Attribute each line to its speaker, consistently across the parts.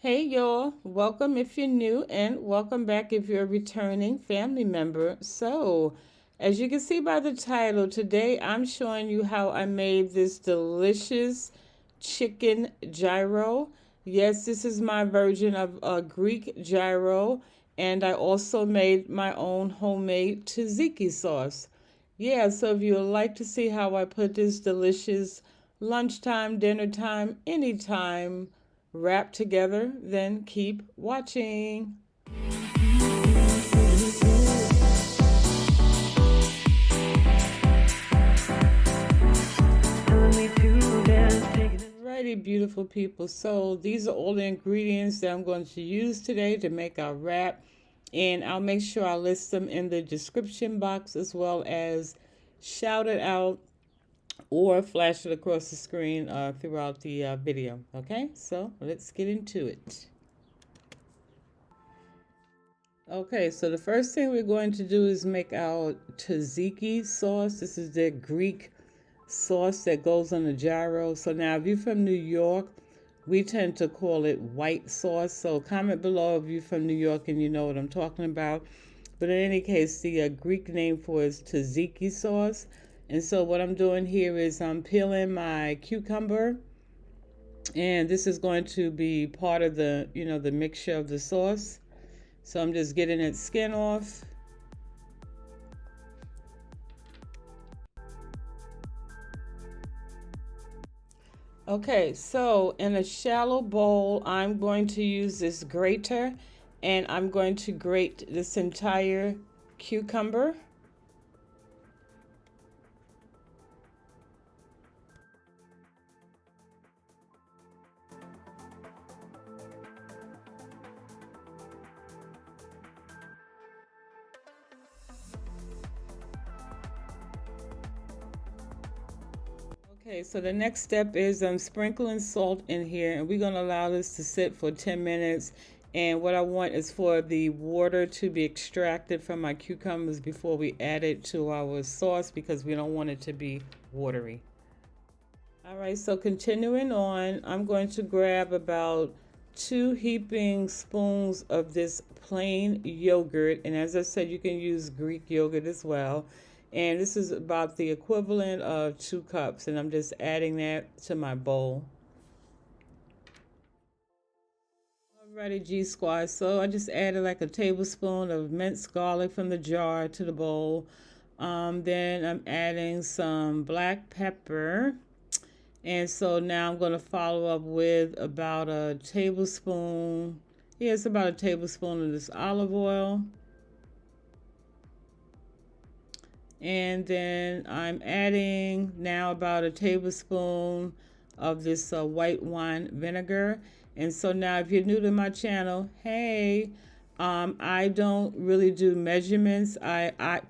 Speaker 1: Hey y'all, welcome if you're new and welcome back if you're a returning family member. So, as you can see by the title, today I'm showing you how I made this delicious chicken gyro. Yes, this is my version of a Greek gyro, and I also made my own homemade tzatziki sauce. Yeah, so if you would like to see how I put this delicious lunchtime, dinner time, anytime wrap together, then keep watching. Alrighty, beautiful people. So these are all the ingredients that I'm going to use today to make our wrap. And I'll make sure I list them in the description box as well as shout it out or flash it across the screen throughout the video. Okay, so let's get into it. Okay, so the first thing we're going to do is make our tzatziki sauce. This is the Greek sauce that goes on the gyro. So now if you're from New York, we tend to call it white sauce. So comment below if you're from New York and you know what I'm talking about. But in any case, the Greek name for it is tzatziki sauce. And so what I'm doing here is I'm peeling my cucumber. And this is going to be part of the, the mixture of the sauce. So I'm just getting its skin off. Okay, so in a shallow bowl, I'm going to use this grater and I'm going to grate this entire cucumber. Okay, so the next step is I'm sprinkling salt in here and we're going to allow this to sit for 10 minutes. And what I want is for the water to be extracted from my cucumbers before we add it to our sauce because we don't want it to be watery. All right, so continuing on, I'm going to grab about 2 heaping spoons of this plain yogurt. And as I said, you can use Greek yogurt as well. And this is about the equivalent of 2 cups. And I'm just adding that to my bowl. Alrighty, G Squad. So I just added like a tablespoon of minced garlic from the jar to the bowl. Then I'm adding some black pepper. And so now I'm going to follow up with about a tablespoon. Yeah, it's about a tablespoon of this olive oil. And then I'm adding now about a tablespoon of this white wine vinegar. And so now if you're new to my channel, hey, I don't really do measurements. I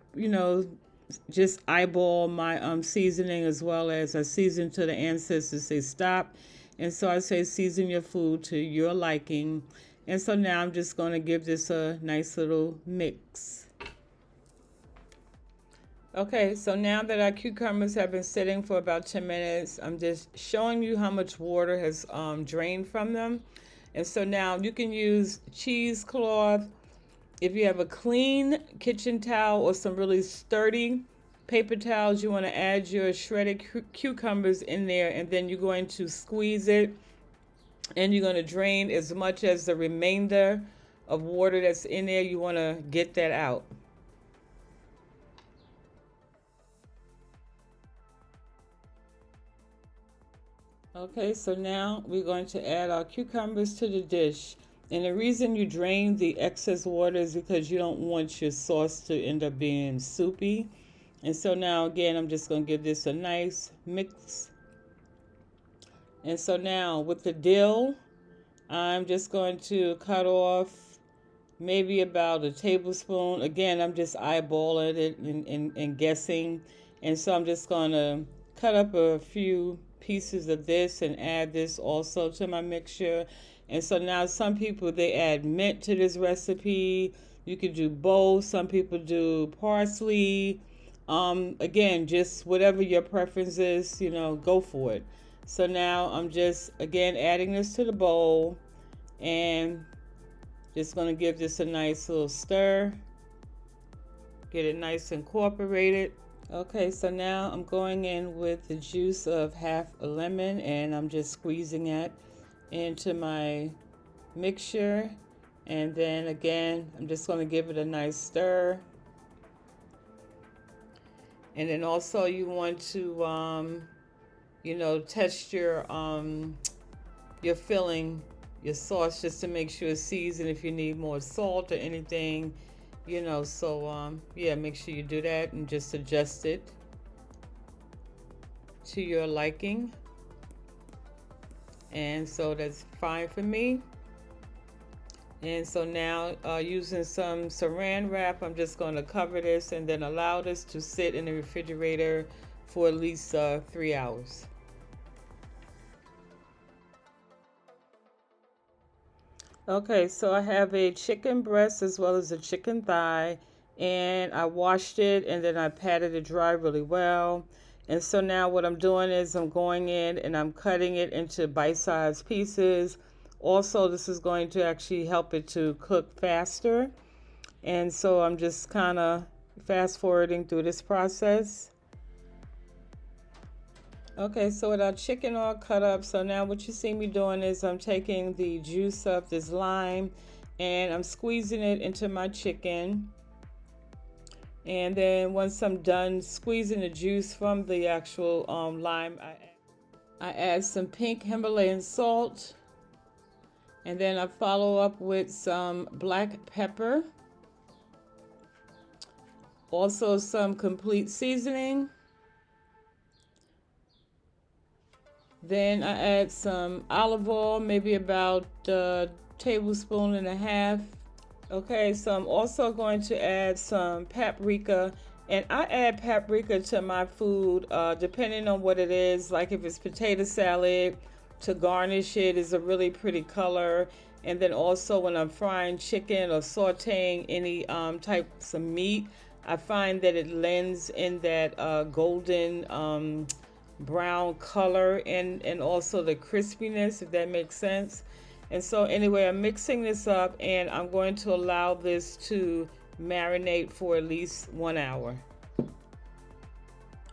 Speaker 1: just eyeball my seasoning as well as I season to the ancestors say stop. And so I say season your food to your liking. And so now I'm just going to give this a nice little mix. Okay, so now that our cucumbers have been sitting for about 10 minutes, I'm just showing you how much water has drained from them. And so now you can use cheesecloth. If you have a clean kitchen towel or some really sturdy paper towels, you want to add your shredded cucumbers in there, and then you're going to squeeze it and you're going to drain as much as the remainder of water that's in there. You want to get that out. Okay, so now we're going to add our cucumbers to the dish. And the reason you drain the excess water is because you don't want your sauce to end up being soupy. And so now again, I'm just going to give this a nice mix. And so now with the dill, I'm just going to cut off maybe about a tablespoon. Again, I'm just eyeballing it and guessing. And so I'm just going to cut up a few pieces of this and add this also to my mixture. And so now some people, they add mint to this recipe. You could do both. Some people do parsley. Again, just whatever your preference is, go for it. So now I'm just, again, adding this to the bowl. And just going to give this a nice little stir. Get it nice incorporated. Okay, so now I'm going in with the juice of half a lemon, and I'm just squeezing it into my mixture. And then again, I'm just going to give it a nice stir. And then also you want to, test your filling, your sauce, just to make sure it's seasoned. If you need more salt or anything, yeah, make sure you do that and just adjust it to your liking. And so that's fine for me. And so now using some saran wrap, I'm just going to cover this and then allow this to sit in the refrigerator for at least 3 hours. Okay, so I have a chicken breast as well as a chicken thigh, and I washed it and then I patted it dry really well. And so now what I'm doing is I'm going in and I'm cutting it into bite-sized pieces. Also, this is going to actually help it to cook faster. And so I'm just kind of fast forwarding through this process. Okay, so with our chicken all cut up, so now what you see me doing is I'm taking the juice of this lime and I'm squeezing it into my chicken. And then once I'm done squeezing the juice from the actual lime, I add some pink Himalayan salt. And then I follow up with some black pepper. Also some complete seasoning. Then I add some olive oil, maybe about a tablespoon and a half. Okay, so I'm also going to add some paprika, and I add paprika to my food depending on what it is. Like if it's potato salad, to garnish it is a really pretty color. And then also when I'm frying chicken or sauteing any types of meat, I find that it lends in that golden brown color and also the crispiness, if that makes sense. And so anyway, I'm mixing this up and I'm going to allow this to marinate for at least 1 hour.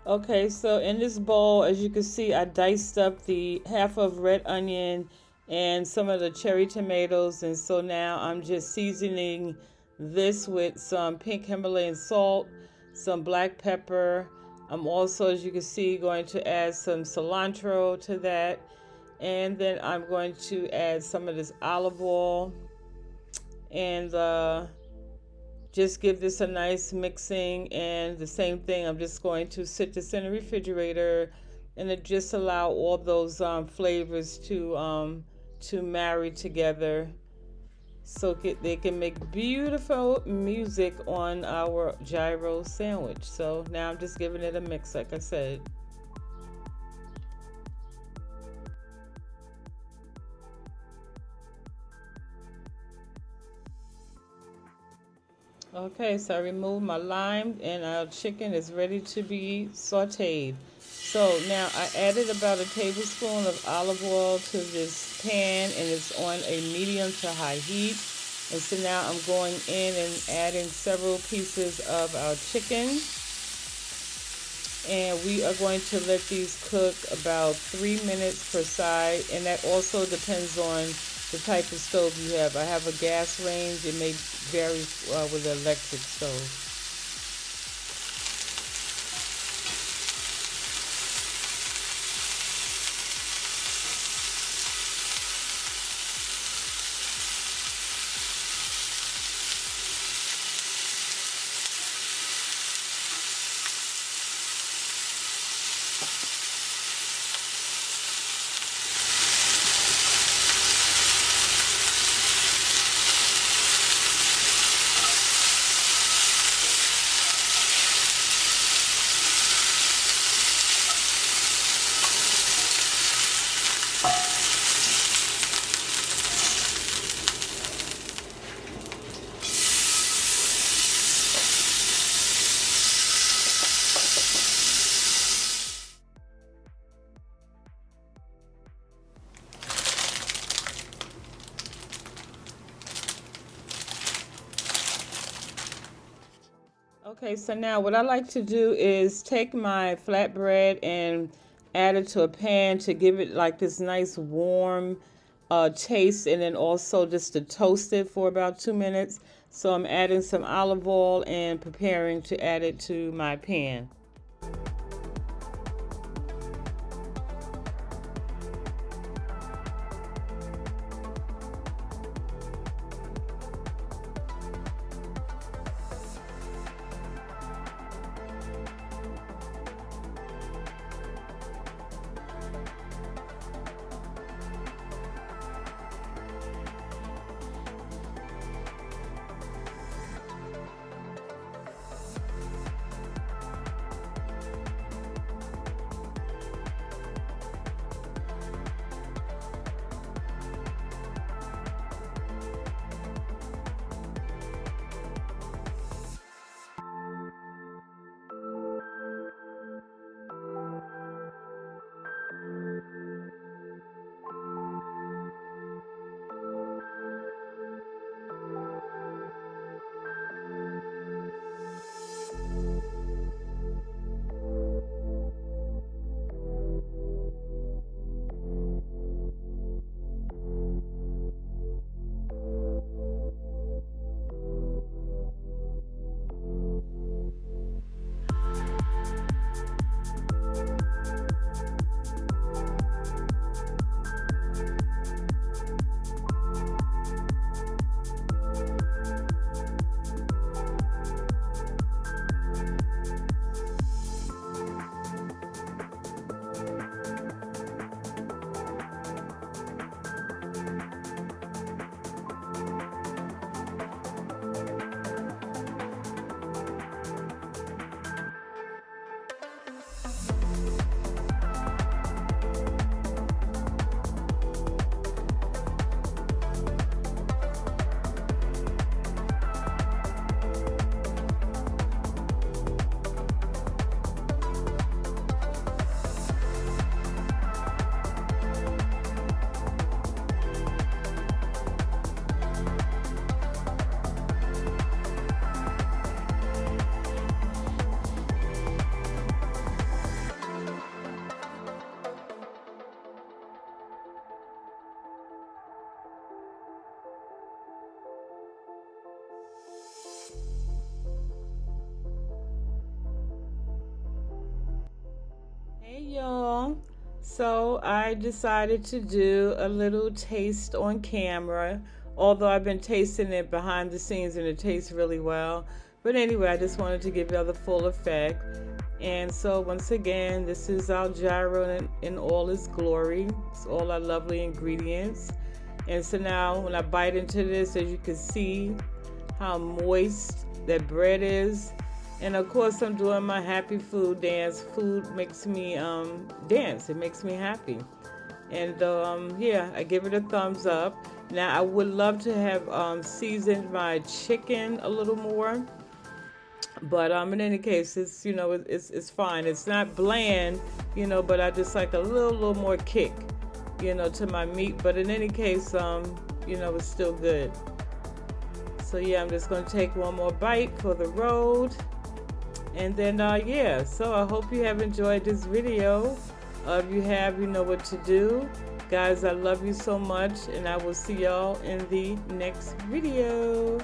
Speaker 1: Okay, so in this bowl, as you can see, I diced up the half of red onion and some of the cherry tomatoes. And so now I'm just seasoning this with some pink Himalayan salt, some black pepper. I'm also, as you can see, going to add some cilantro to that. And then I'm going to add some of this olive oil and just give this a nice mixing. And the same thing, I'm just going to sit this in the refrigerator and it just allow all those flavors to marry together, so they can make beautiful music on our gyro sandwich. So now I'm just giving it a mix, like I said. Okay, so I removed my lime and our chicken is ready to be sauteed. So now I added about a tablespoon of olive oil to this pan and it's on a medium to high heat. And so now I'm going in and adding several pieces of our chicken. And we are going to let these cook about 3 minutes per side. And that also depends on the type of stove you have. I have a gas range. It may vary with an electric stove. Okay, so now what I like to do is take my flatbread and add it to a pan to give it like this nice warm taste, and then also just to toast it for about 2 minutes. So I'm adding some olive oil and preparing to add it to my pan. Hey y'all. So I decided to do a little taste on camera, although I've been tasting it behind the scenes and it tastes really well. But anyway, I just wanted to give y'all the full effect. And so once again, this is our gyro in all its glory. It's all our lovely ingredients. And so now when I bite into this, as you can see how moist that bread is. And of course, I'm doing my happy food dance. Food makes me dance. It makes me happy. And yeah, I give it a thumbs up. Now, I would love to have seasoned my chicken a little more. But in any case, it's it's fine. It's not bland, but I just like a little more kick, to my meat. But in any case, it's still good. So yeah, I'm just gonna take one more bite for the road. And then yeah, so I hope you have enjoyed this video. If you have, you know what to do. Guys, I love you so much, and I will see y'all in the next video.